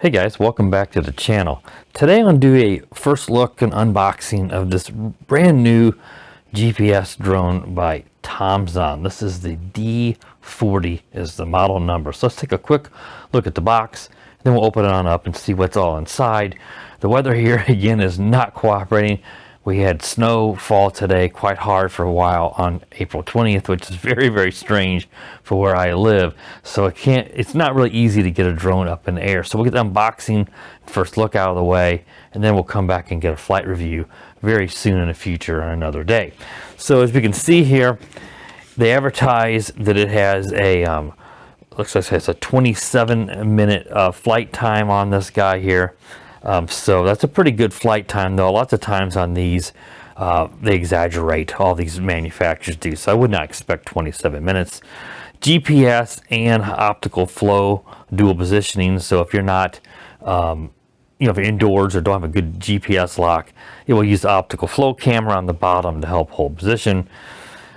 Hey guys, welcome back to the channel. Today I'm going to do a first look and unboxing of this brand new GPS drone by Tomzon. This is the D40 is the model number. So let's take a quick look at the box, then we'll open it on up and see what's all inside. The weather here again is not cooperating. We had snow fall today quite hard for a while on April 20th, which is very, very strange for where I live. So it's not really easy to get a drone up in the air. So we'll get the unboxing, first look out of the way, and then we'll come back and get a flight review very soon in the future on another day. So as we can see here, they advertise that it has a, looks like it's a 27-minute flight time on this guy here. So that's a pretty good flight time, though. Lots of times on these, they exaggerate, all these manufacturers do. So I would not expect 27 minutes. GPS and optical flow dual positioning. So if you're not, if you're indoors or don't have a good GPS lock, it will use the optical flow camera on the bottom to help hold position.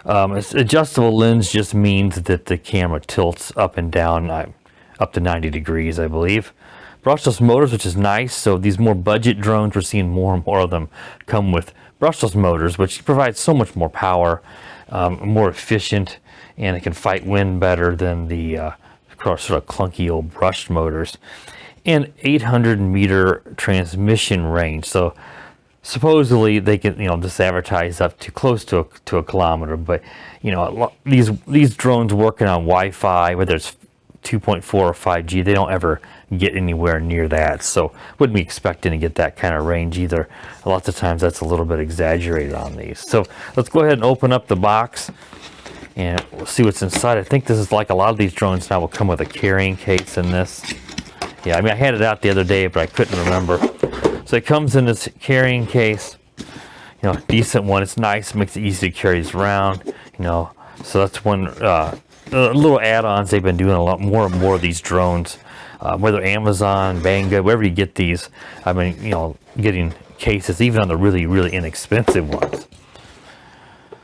It's adjustable lens just means that the camera tilts up and down, up to 90 degrees, I believe. Brushless motors, which is nice. So these more budget drones, we're seeing more and more of them come with brushless motors, which provides so much more power, more efficient, and it can fight wind better than the sort of clunky old brushed motors. And 800-meter transmission range. So supposedly they can, this advertise up to close to a kilometer, but these drones working on Wi-Fi, whether it's 2.4 or 5G, they don't ever get anywhere near that. So wouldn't be expecting to get that kind of range either. Lots of times that's a little bit exaggerated on these. So let's go ahead and open up the box and we'll see what's inside. I think this is like a lot of these drones now will come with a carrying case in this. Yeah, I mean, I had it out the other day, but I couldn't remember. So it comes in this carrying case, decent one. It's nice, makes it easy to carry this around, So that's one, little add-ons they've been doing a lot more and more of these drones, whether Amazon, Banggood, wherever you get these. I mean, getting cases even on the really, really inexpensive ones.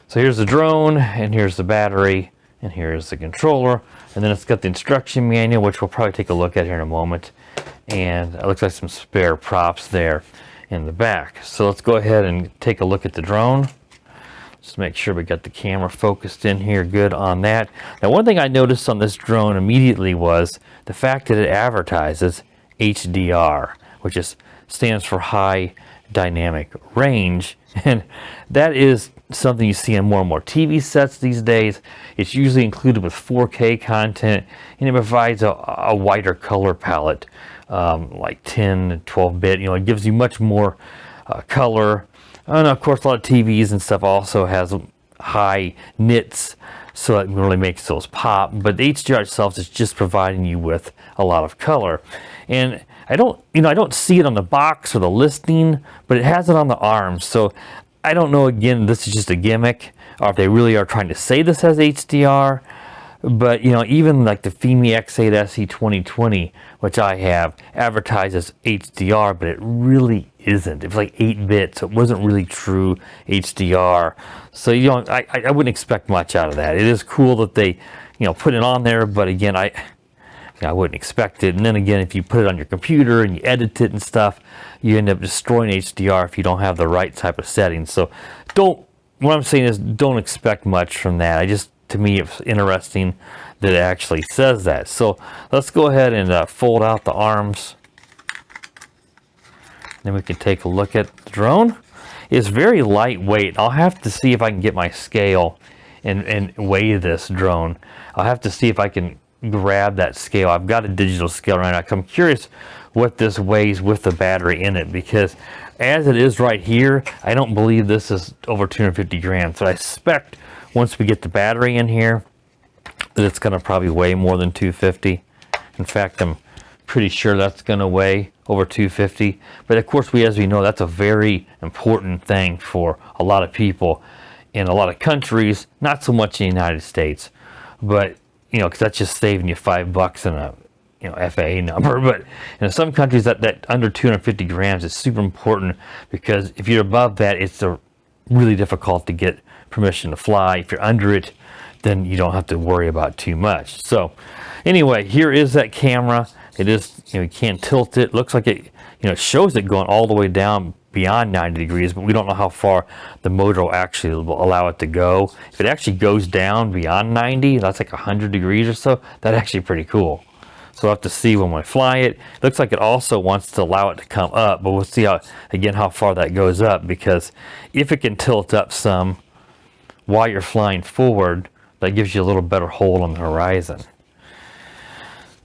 So here's the drone, and here's the battery, and here's the controller, and then it's got the instruction manual, which we'll probably take a look at here in a moment, and it looks like some spare props there in the back. So let's go ahead and take a look at the drone. Just make sure we got the camera focused in here good on that. Now, one thing I noticed on this drone immediately was the fact that it advertises HDR, which stands for high dynamic range. And that is something you see on more and more TV sets these days. It's usually included with 4K content, and it provides a wider color palette, like 10, 12-bit. It gives you much more color. And of course, a lot of TVs and stuff also has high nits, so it really makes those pop. But the HDR itself is just providing you with a lot of color. And I don't see it on the box or the listing, but it has it on the arms. So I don't know, again, this is just a gimmick, or if they really are trying to say this has HDR. But, even like the FIMI X8 SE 2020, which I have, advertises HDR, but it really isn't. It's like 8-bit, so it wasn't really true HDR. So, I wouldn't expect much out of that. It is cool that they, put it on there, but again, I wouldn't expect it. And then again, if you put it on your computer and you edit it and stuff, you end up destroying HDR if you don't have the right type of settings. So what I'm saying is don't expect much from that. To me, it's interesting that it actually says that. So let's go ahead and fold out the arms. Then we can take a look at the drone. It's very lightweight. I'll have to see if I can get my scale and weigh this drone. I'll have to see if I can grab that scale. I've got a digital scale right now. I'm curious what this weighs with the battery in it, because as it is right here, I don't believe this is over 250 grams. So I expect once we get the battery in here that it's going to probably weigh more than 250. In fact, I'm pretty sure that's going to weigh over 250. But of course, as we know, that's a very important thing for a lot of people in a lot of countries, not so much in the United States, but because that's just saving you $5 in a FAA number. But in some countries, that under 250 grams is super important, because if you're above that, it's really difficult to get permission to fly. If you're under it, then you don't have to worry about too much. So anyway, here is that camera. It is, you can't tilt it. Looks like it, it shows it going all the way down beyond 90 degrees, but we don't know how far the motor will actually allow it to go. If it actually goes down beyond 90, that's like 100 degrees or so, that's actually pretty cool. So we'll have to see when we fly it. Looks like it also wants to allow it to come up, but we'll see how far that goes up, because if it can tilt up some while you're flying forward, that gives you a little better hold on the horizon.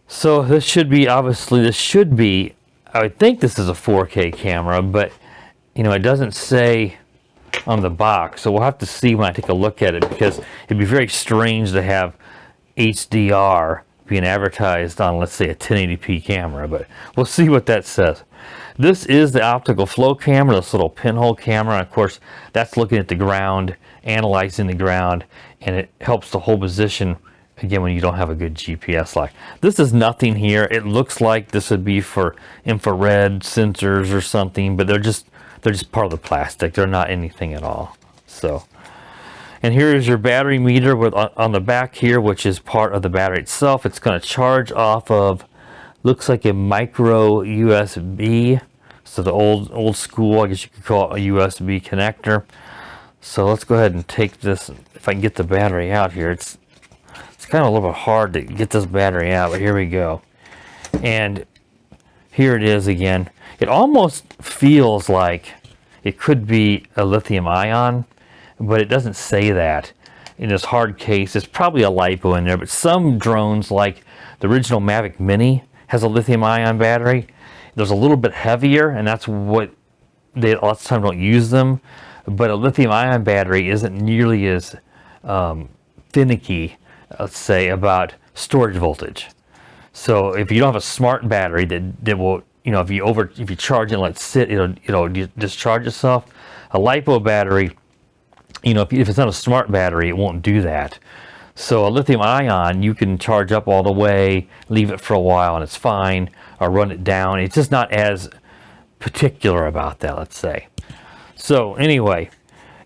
So this should be, I would think this is a 4K camera, but it doesn't say on the box. So we'll have to see when I take a look at it, because it'd be very strange to have HDR being advertised on, let's say, a 1080p camera, but we'll see what that says. This is the optical flow camera, this little pinhole camera. Of course, that's looking at the ground, analyzing the ground, and it helps to hold position, again, when you don't have a good GPS lock. This is nothing here. It looks like this would be for infrared sensors or something, but they're just part of the plastic. They're not anything at all. So, and here is your battery meter with on the back here, which is part of the battery itself. It's going to charge off of, looks like a micro USB. So the old school, I guess you could call it a USB connector. So let's go ahead and take this. If I can get the battery out here, it's kind of a little bit hard to get this battery out, but here we go. And here it is again. It almost feels like it could be a lithium ion, but it doesn't say that in this hard case. It's probably a LiPo in there, but some drones, like the original Mavic Mini, has a lithium ion battery. There's a little bit heavier, and that's what they lots of times don't use them. But a lithium ion battery isn't nearly as finicky, let's say, about storage voltage. So if you don't have a smart battery that will, if you charge it and let it sit, it'll discharge itself. A LiPo battery, if it's not a smart battery, it won't do that. So a lithium ion, you can charge up all the way, leave it for a while, and it's fine, or run it down. It's just not as particular about that, let's say. So anyway,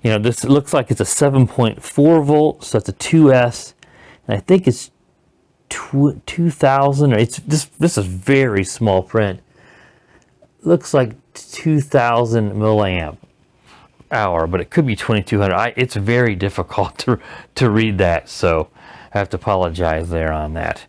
this looks like it's a 7.4 volt, so that's a 2S, and I think it's 2000, or this is very small print. Looks like 2000 milliamp hour, but it could be 2200. It's very difficult to read that, so I have to apologize there on that.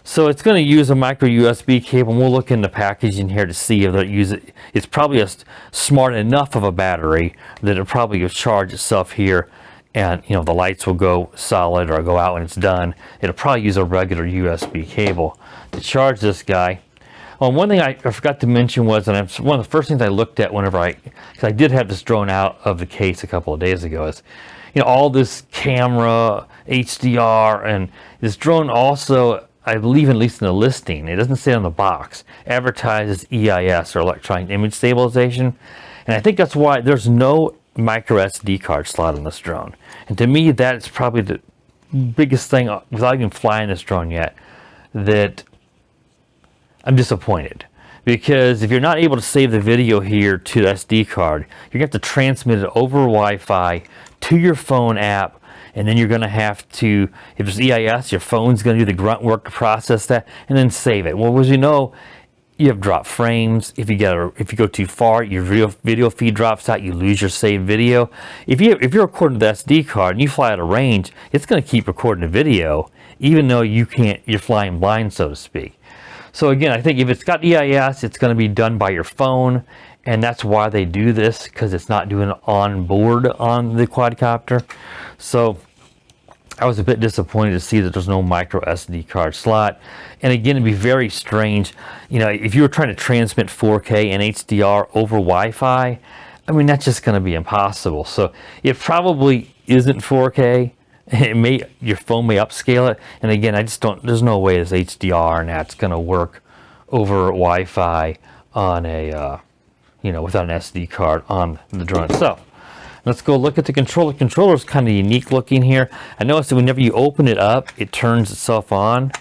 So it's going to use a micro USB cable, and we'll look in the packaging here to see if they use it. It's probably smart enough of a battery that it'll probably charge itself here, and the lights will go solid or go out when it's done. It'll probably use a regular USB cable to charge this guy. One thing I forgot to mention was, and one of the first things I looked at whenever because I did have this drone out of the case a couple of days ago, is all this camera, HDR, and this drone also, I believe, at least in the listing, it doesn't say on the box, advertises EIS, or electronic image stabilization, and I think that's why there's no micro SD card slot on this drone. And to me, that's probably the biggest thing, without even flying this drone yet, that I'm disappointed, because if you're not able to save the video here to the SD card, you're going to have to transmit it over Wi-Fi to your phone app, and then you're going to have to, if it's EIS, your phone's going to do the grunt work to process that, and then save it. Well, as you know, you have dropped frames. If you go too far, your video feed drops out. You lose your saved video. If you're recording the SD card and you fly out of range, it's going to keep recording the video, even though you're flying blind, so to speak. So again, I think if it's got EIS, it's going to be done by your phone, and that's why they do this, because it's not doing it on board on the quadcopter. So I was a bit disappointed to see that there's no micro SD card slot. And again, it'd be very strange, if you were trying to transmit 4K and HDR over Wi-Fi, that's just going to be impossible. So it probably isn't 4K. Your phone may upscale it, and again, there's no way this HDR and that's going to work over Wi-Fi on a, without an SD card on the drone itself. Let's go look at the controller. The controller is kind of unique looking here. I noticed that whenever you open it up, it turns itself on.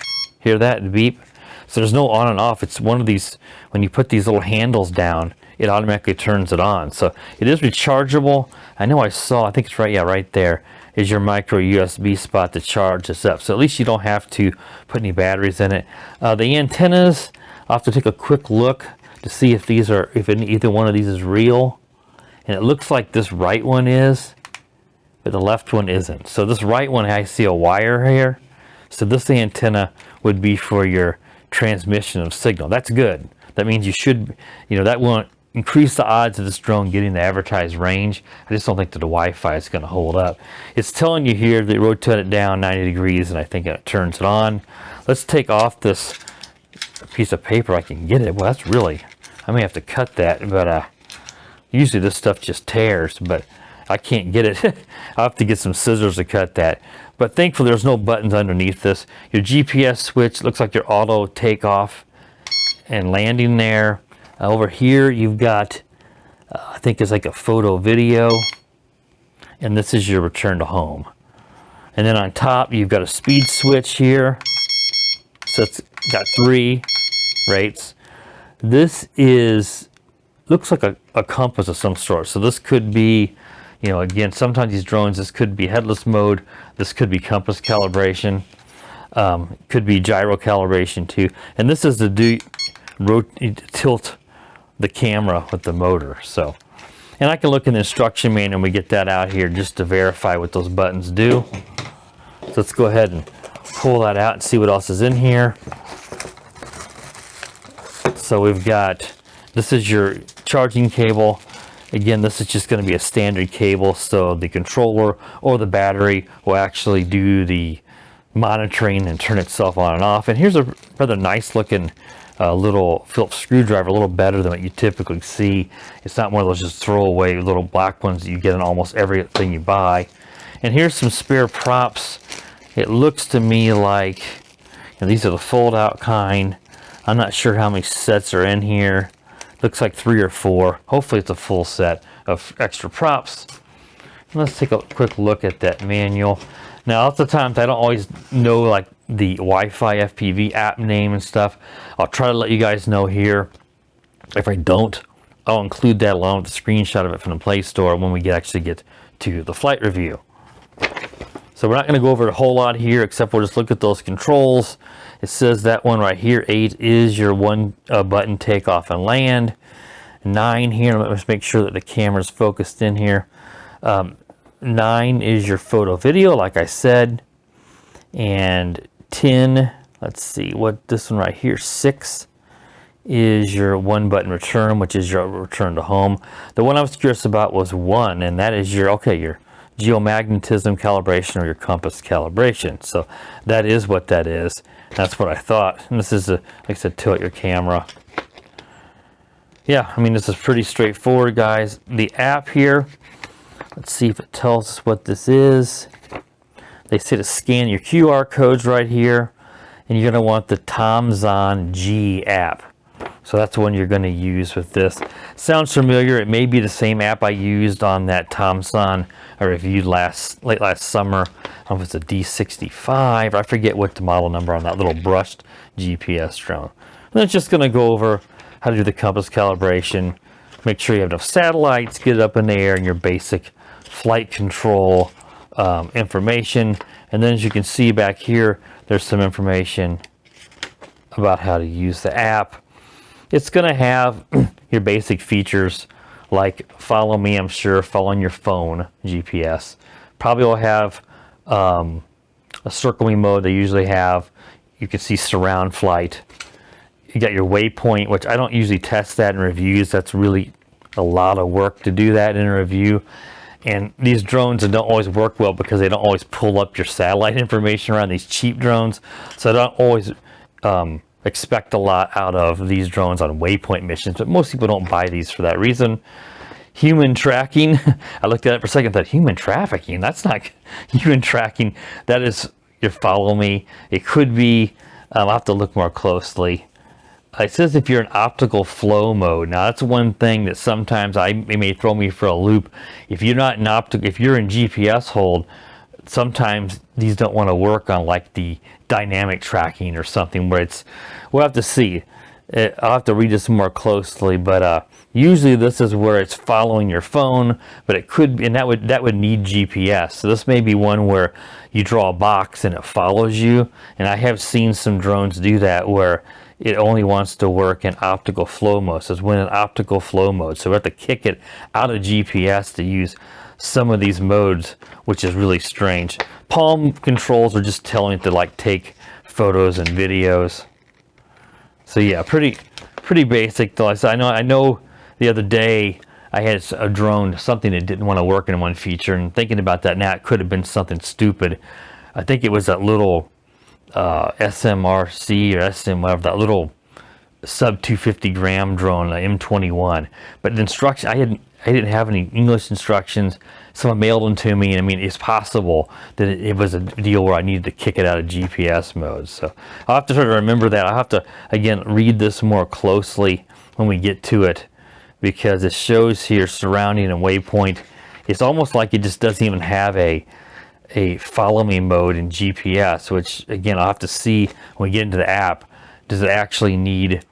Hear that beep? So there's no on and off. It's one of these, when you put these little handles down, it automatically turns it on. So it is rechargeable. I know I think it's right, yeah, right there is your micro USB spot to charge this up. So at least you don't have to put any batteries in it. The antennas, I'll have to take a quick look to see if either one of these is real. And it looks like this right one is, but the left one isn't. So this right one, I see a wire here. So this antenna would be for your transmission of signal. That's good. That means you should, that won't increase the odds of this drone getting the advertised range. I just don't think that the Wi-Fi is going to hold up. It's telling you here that rotate it down 90 degrees, and I think it turns it on. Let's take off this piece of paper. I can get it. Well, that's really, I may have to cut that, but usually this stuff just tears, but I can't get it. I'll have to get some scissors to cut that. But thankfully there's no buttons underneath this. Your GPS switch looks like your auto takeoff and landing there. Over here you've got, I think it's like a photo video, and this is your return to home. And then on top you've got a speed switch here. So it's got 3 rates. This looks like a compass of some sort. So this could be, again, sometimes these drones, this could be headless mode. This could be compass calibration. Could be gyro calibration too. And this is to tilt the camera with the motor. So, and I can look in the instruction manual and we get that out here just to verify what those buttons do. So let's go ahead and pull that out and see what else is in here. So we've got, this is your charging cable. Again, this is just going to be a standard cable, so the controller or the battery will actually do the monitoring and turn itself on and off. And here's a rather nice looking little Phillips screwdriver, a little better than what you typically see. It's not one of those just throwaway little black ones that you get in almost everything you buy. And here's some spare props. It looks to me like, these are the fold out kind. I'm not sure how many sets are in here. Looks like 3 or 4. Hopefully it's a full set of extra props. Let's take a quick look at that manual. Now, lots of times I don't always know like the Wi-Fi FPV app name and stuff. I'll try to let you guys know here. If I don't, I'll include that along with a screenshot of it from the Play Store when we actually get to the flight review. So we're not going to go over a whole lot here, except we'll just look at those controls. It says that one right here, 8 is your one button takeoff and land. 9 here, let's make sure that the camera's focused in here. 9 is your photo video, like I said. And 10, let's see, what this one right here, 6 is your one button return, which is your return to home. The one I was curious about was 1, and that is your geomagnetism calibration or your compass calibration. So that is what that is. That's what I thought. And this is like I said, tilt your camera. Yeah, I mean, this is pretty straightforward, guys. The app here, let's see if it tells us what this is. They say to scan your QR codes right here, and you're going to want the Tomzon G app. So that's the one you're going to use with this. Sounds familiar. It may be the same app I used on that Tomzon I reviewed late last summer. I don't know if it's a D65. I forget what the model number on that little brushed GPS drone. And it's just going to go over how to do the compass calibration, make sure you have enough satellites, get it up in the air, and your basic flight control information. And then as you can see back here, there's some information about how to use the app. It's going to have your basic features like follow me, I'm sure, following your phone GPS. Probably will have a circling mode they usually have. You can see surround flight. You got your waypoint, which I don't usually test that in reviews. That's really a lot of work to do that in a review. And these drones don't always work well because they don't always pull up your satellite information around these cheap drones. So I don't always expect a lot out of these drones on waypoint missions, but most people don't buy these for that reason. Human tracking, I looked at it for a second and thought, human trafficking? That's not human tracking. That is your follow me. It could be, I'll have to look more closely. It says if you're in optical flow mode. Now that's one thing that sometimes it may throw me for a loop. If you're not in if you're in GPS hold, sometimes these don't want to work on like the dynamic tracking or something where we'll have to see. I'll have to read this more closely, but usually this is where it's following your phone, but it could be, and that would need GPS. So this may be one where you draw a box and it follows you. And I have seen some drones do that where it only wants to work in optical flow mode. So it's when in optical flow mode. So we have to kick it out of GPS to use some of these modes, which is really strange. Palm controls are just telling it to like take photos and videos. So yeah, pretty basic though. I know the other day I had a drone, something that didn't want to work in one feature, and thinking about that now, it could have been something stupid. I think it was that little SMRC or SM, whatever, that little sub 250 gram drone, M21. But the instruction, I didn't have any English instructions. Someone mailed them to me, and I mean, it's possible that it was a deal where I needed to kick it out of GPS mode. So I'll have to try to remember that. I'll have to, again, read this more closely when we get to it, because it shows here surrounding and waypoint. It's almost like it just doesn't even have a follow me mode in GPS, which again, I'll have to see when we get into the app. Does it actually need,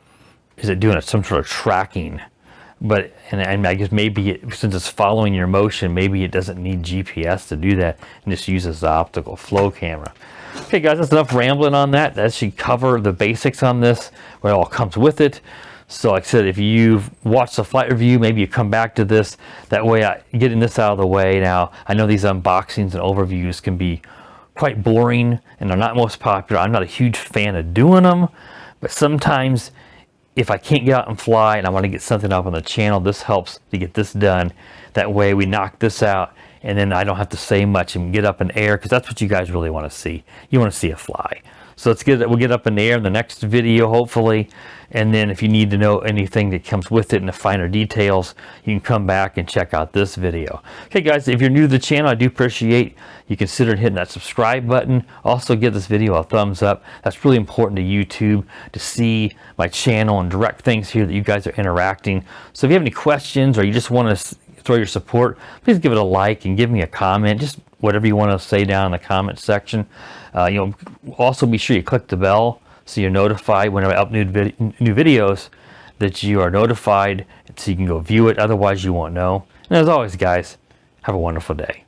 is it doing some sort of tracking? But, and I guess maybe since it's following your motion, maybe it doesn't need GPS to do that and just uses the optical flow camera. Okay guys, that's enough rambling on that. That should cover the basics on this, what all comes with it. So like I said, if you've watched the flight review, maybe you come back to this. That way, getting this out of the way now, I know these unboxings and overviews can be quite boring and they're not most popular. I'm not a huge fan of doing them, but sometimes if I can't get out and fly and I want to get something up on the channel, this helps to get this done. That way we knock this out and then I don't have to say much and get up in the air, because that's what you guys really want to see. You want to see it fly. So we'll get up in the air in the next video, hopefully. And then if you need to know anything that comes with it and the finer details, you can come back and check out this video. Okay guys, if you're new to the channel, I do appreciate you considering hitting that subscribe button. Also give this video a thumbs up. That's really important to YouTube, to see my channel and direct things here that you guys are interacting. So if you have any questions or you just want to throw your support, please give it a like and give me a comment. Just whatever you want to say down in the comment section. Also be sure you click the bell so you're notified whenever I upload new videos, that you are notified so you can go view it. Otherwise you won't know. And as always guys, have a wonderful day.